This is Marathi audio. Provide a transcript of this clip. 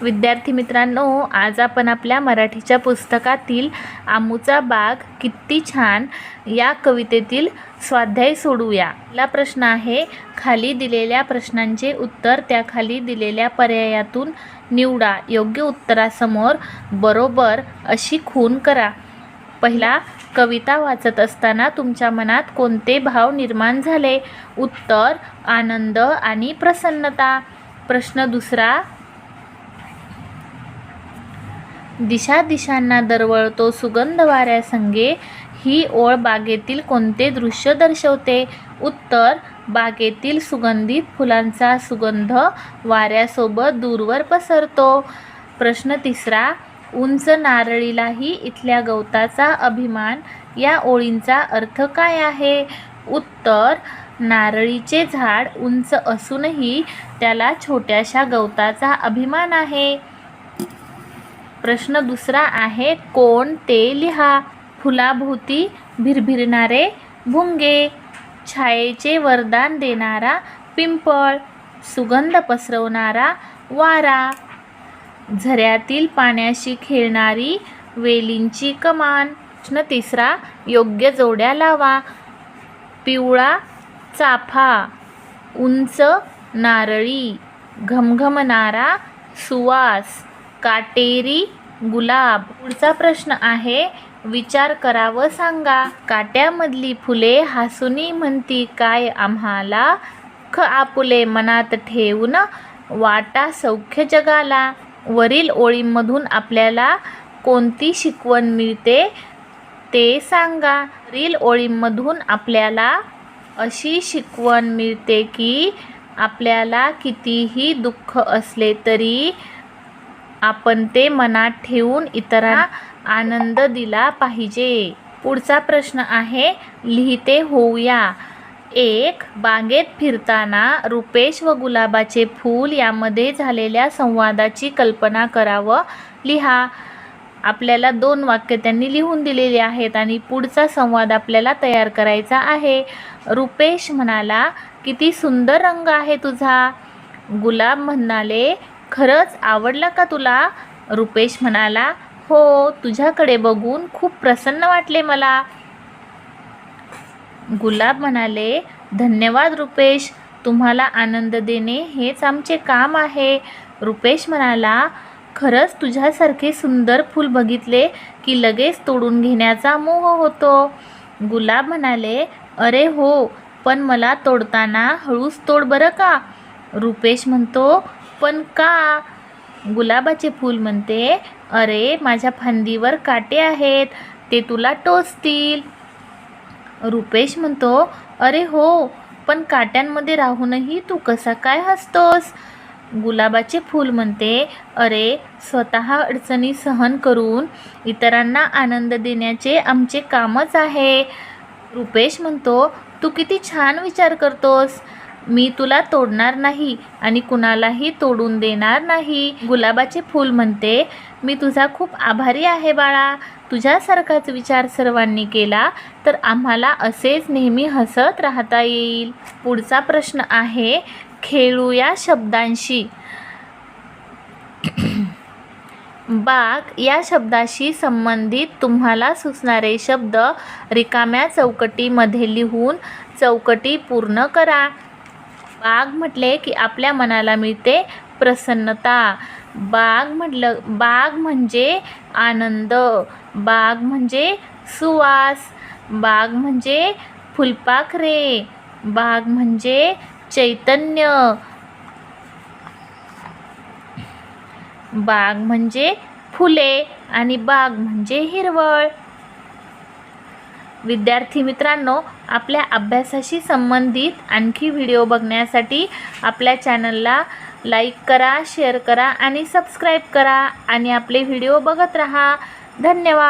विद्यार्थी मित्रांनो, आज आपण आपल्या मराठीच्या पुस्तकातील आमूचा बाग किती छान या कवितेतील स्वाध्याय सोडवूया। पहिला प्रश्न आहे, खाली दिलेल्या प्रश्नांचे उत्तर त्या खाली दिलेल्या पर्यायातून निवडा। योग्य उत्तरासमोर बरोबर अशी खूण करा। पहिला, कविता वाचत असताना तुमच्या मनात कोणते भाव निर्माण झाले? उत्तर, आनंद आणि प्रसन्नता। प्रश्न दुसरा, दिशा दिशांना दरवळतो सुगंध वाऱ्यासंगे ही ओळ बागेतील कोणते दृश्य दर्शवते? उत्तर, बागेतील सुगंधित फुलांचा सुगंध वाऱ्यासोबत दूरवर पसरतो। प्रश्न तिसरा, उंच नारळीलाही इथल्या गवताचा अभिमान या ओळींचा अर्थ काय आहे? उत्तर, नारळीचे झाड उंच असूनही त्याला छोट्याशा गवताचा अभिमान आहे। प्रश्न दुसरा आहे, कोण ते लिहा। फुलाभोवती भिरभिरणारे भुंगे, छायेचे वरदान देणारा पिंपळ, सुगंध पसरवणारा वारा, झऱ्यातील पाण्याशी खेळणारी वेलींची कमान। प्रश्न तिसरा, योग्य जोड्या लावा। पिवळा चाफा, उंच नारळी, घमघमणारा सुवास, काटेरी गुलाब। पुढचा प्रश्न आहे, विचार करा व सांगा। काट्यामधली फुले हसूनी म्हणती काय आम्हाला, आपुले मनात ठेवून वाटा सौख्य जगाला। वरील ओळींमधून आपल्याला कोणती शिकवण मिळते ते सांगा। वरील ओळींमधून आपल्याला अशी शिकवण मिळते की आपल्याला कितीही दुःख असले तरी आपण ते मनात ठेवून इतरांना आनंद दिला पाहिजे। पुढचा प्रश्न आहे, लिहिते होऊया। 1. बागेत फिरताना रुपेश व गुलाबाचे फूल यामध्ये झालेल्या संवादाची कल्पना करा व लिहा। आपल्याला 2 वाक्य त्यांनी लिहून दिलेली आहेत आणि पुढचा संवाद आपल्याला तयार करायचा आहे। रुपेश म्हणाला, किती सुंदर रंग आहे तुझा। गुलाब म्हणाले, खरंच आवडला का तुला? रुपेश म्हणाला, हो, तुझ्याकडे बघून खूप प्रसन्न वाटले मला। गुलाब म्हणाले, धन्यवाद रुपेश, तुम्हाला आनंद देणे हेच आमचे काम आहे। रुपेश म्हणाला, खरंच तुझ्यासारखे सुंदर फूल बघितले की लगेच तोडून घेण्याचा मोह होतो। गुलाब म्हणाले, अरे हो, पण मला तोडताना हळूच तोड बरं का। रुपेश म्हणतो, पण का? गुलाबाचे फूल म्हणते, अरे माझ्या फांदीवर काटे आहेत, ते तुला टोचतील। रुपेश म्हणतो, अरे हो, पण काट्यांमध्ये राहूनही तू कसा काय हसतोस? गुलाबाचे फूल म्हणते, अरे स्वतः अडचणी सहन करून इतरांना आनंद देण्याचे आमचे कामच आहे। रुपेश म्हणतो, तू किती छान विचार करतोस, मी तुला तोडणार नाही आणि कुणालाही तोडून देणार नाही। गुलाबाचे फूल म्हणते, मी तुझा खूप आभारी आहे बाळा, तुझ्यासारखाच विचार सर्वांनी केला तर आम्हाला असेच नेहमी हसत राहता येईल। पुढचा प्रश्न आहे, खेळूया शब्दांशी। बाग या शब्दाशी संबंधित तुम्हाला सुचणारे शब्द रिकाम्या चौकटीमध्ये लिहून चौकटी पूर्ण करा। बाग म्हटले की आपल्या मनाला मिळते प्रसन्नता। बाग म्हणजे आनंद, बाग म्हणजे सुवास, बाग म्हणजे फुलपाखरे, बाग म्हणजे चैतन्य, बाग म्हणजे फुले आणि बाग म्हणजे हिरवळ। विद्यार्थी मित्रांनो, आपल्या अभ्यासाशी संबंधित आणखी व्हिडिओ बघण्यासाठी आपल्या चॅनलला लाईक करा, शेअर करा आणि सबस्क्राईब करा आणि आपले व्हिडिओ बघत राहा। धन्यवाद।